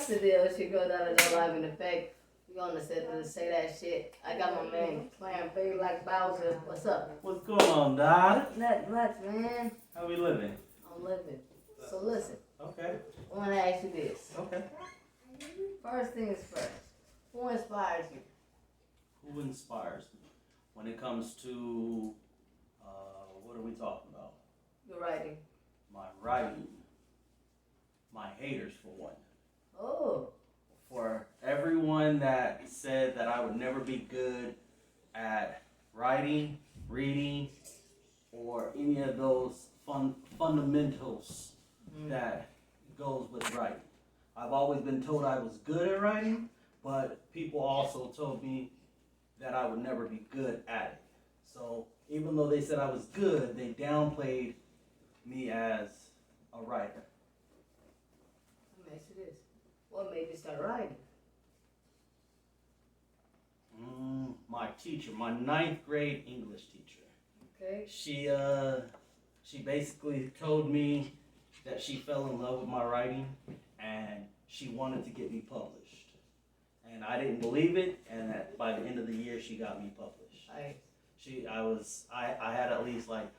the deal? She goes out of the live in effect. We gonna say that shit. I got my man playing baby like Bowser. What's up? What's going on, Dad? Not much, man. How we living? I'm living. So listen. Okay. I wanna ask you this. Okay. First things first. Who inspires you? Who inspires me? When it comes to, what are we talking about? Your writing. My writing. My haters, for one. Oh. For everyone that said that I would never be good at writing, reading, or any of those fundamentals that goes with writing. I've always been told I was good at writing, but people also told me that I would never be good at it. So even though they said I was good, they downplayed me as a writer. Let me ask you this. What made you start writing? My teacher, my 9th grade English teacher. Okay. She basically told me that she fell in love with my writing and she wanted to get me published. And I didn't believe it, and that by the end of the year she got me published. I had at least like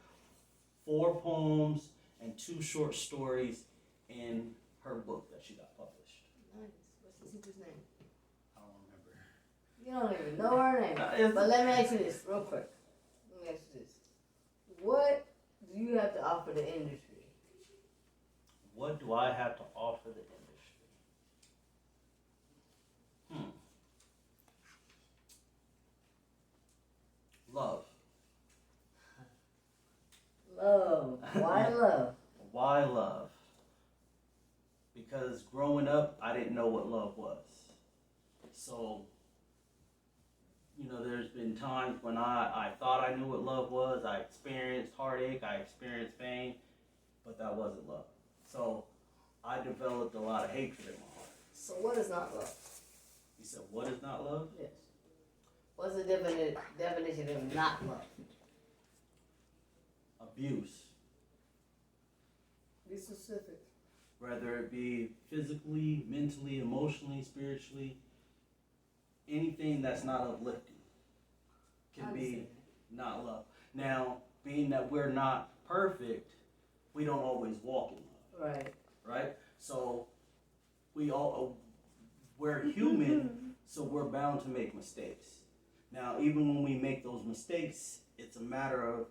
4 poems and 2 short stories in her book that she got published. Nice. What's the teacher's name? I don't remember. You don't even know her name. But let me ask you this real quick. Let me ask you this. What do you have to offer the industry? What do I have to offer the industry? Love. Love. Why love? Why love? Because growing up, I didn't know what love was. So, there's been times when I thought I knew what love was. I experienced heartache, I experienced pain, but that wasn't love. So, I developed a lot of hatred in my heart. So what is not love? You said, what is not love? Yes. What's the definition of not love? Abuse. Be specific. Whether it be physically, mentally, emotionally, spiritually, anything that's not uplifting can be not love. Now, being that we're not perfect, we don't always walk in love. Right. Right? So we're human, so we're bound to make mistakes. Now, even when we make those mistakes, it's a matter of,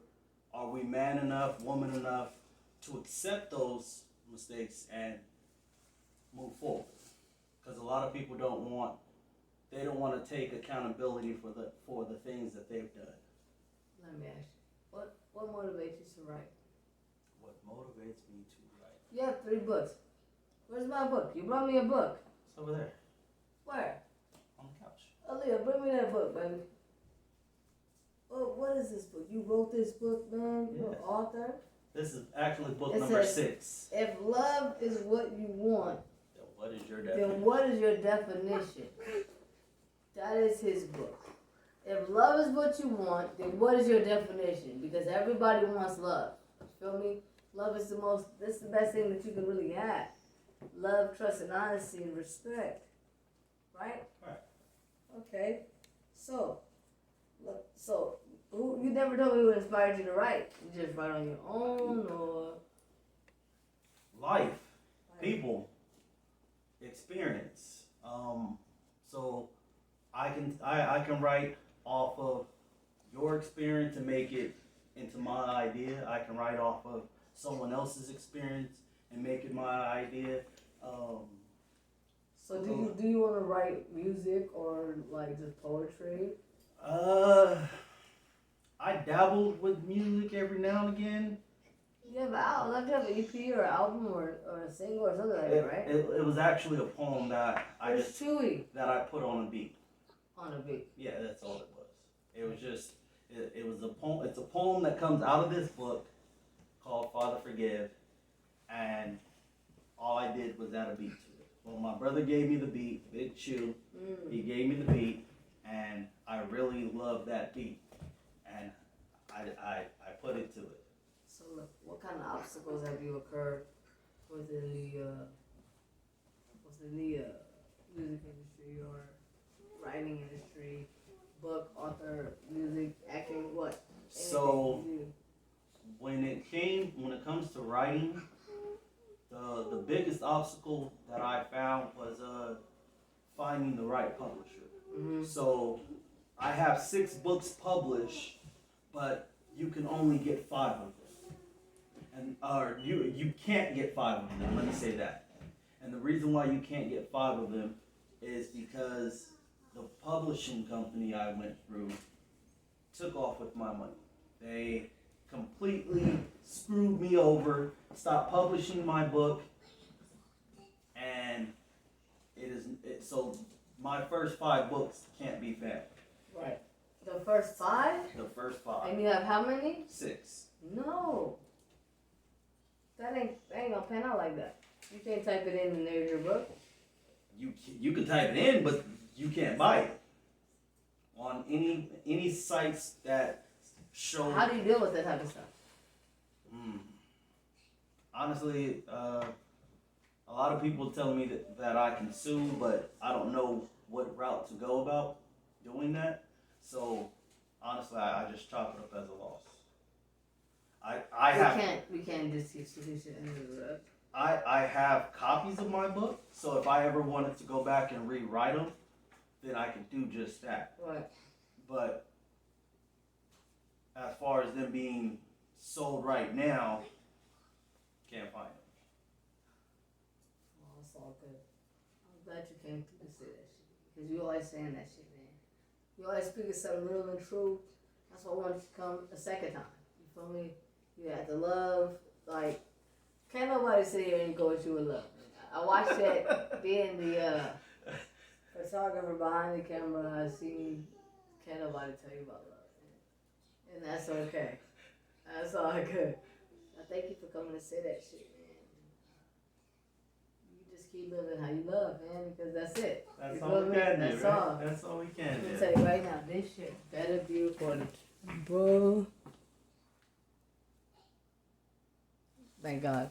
are we man enough, woman enough to accept those mistakes and move forward? Because a lot of people don't want to take accountability for the things that they've done. Let me ask you, what motivates you to write? What motivates me to write? You have 3 books. Where's my book? You brought me a book. It's over there. Where? On the couch. Aaliyah, bring me that book, baby. Oh, what is this book? You wrote this book, man? You're an author? This is actually book It number says, 6. If love is what you want, Then what is your definition? then what is your definition? That is his book. If love is what you want, then what is your definition? Because everybody wants love. You feel me? Love is this is the best thing that you can really have. Love, trust, and honesty, and respect. Right? Right. Okay. So you never told me who inspired you to write. You just write on your own, or Life, people, experience. So I can write off of your experience and make it into my idea. I can write off of someone else's experience and make it my idea. So do you want to write music or like just poetry? I dabbled with music every now and again. You have you have an EP or album or a single or something like that, right? It was actually a poem that that I put on a beat. On a beat. Yeah, that's all it was. It was just it was a poem. It's a poem that comes out of this book called Father Forgive, and all I did was add a beat to it. Well, my brother gave me the beat, Big Chew. He gave me the beat, and I really loved that beat, and I put it to it. So look, what kind of obstacles have you occurred within the music industry or writing industry, book, author, music, acting, what? So when it comes to writing, the biggest obstacle that I found was finding the right publisher. Mm-hmm. So I have 6 books published, but you can only get 5 of them, and or you can't get 5 of them. Let me say that. And the reason why you can't get 5 of them is because the publishing company I went through took off with my money. They completely screwed me over, stopped publishing my book, and so my first 5 books can't be found. Right. The first 5? The first 5. And you have how many? 6. No. That ain't gonna pan out like that. You can't type it in and there's your book. You can type it in, but you can't buy it on any sites that show. How do you deal with that type of stuff? Honestly, a lot of people tell me that I can sue, but I don't know what route to go about doing that. So honestly, I just chalk it up as a loss. We can't just keep solution into it. I have copies of my book, so if I ever wanted to go back and rewrite them, then I can do just that. Right. But as far as them being sold right now, can't find them. Oh, it's all good. I'm glad you came through to say that shit. Because you always saying that shit, man. You always speaking something real and true. That's why I wanted you to come a second time. You feel me? You had to love, like, can't nobody sit here and go with you with love. I watched that being the photographer behind the camera. I seen, can't nobody tell you about love, man. And that's okay. That's all good. I thank you for coming to say that shit, man. You just keep living how you love, man, because that's it. That's all we can do, That's right? all. That's all we can I'm do. gonna tell you right now, this shit better be recorded. Bro. Thank God.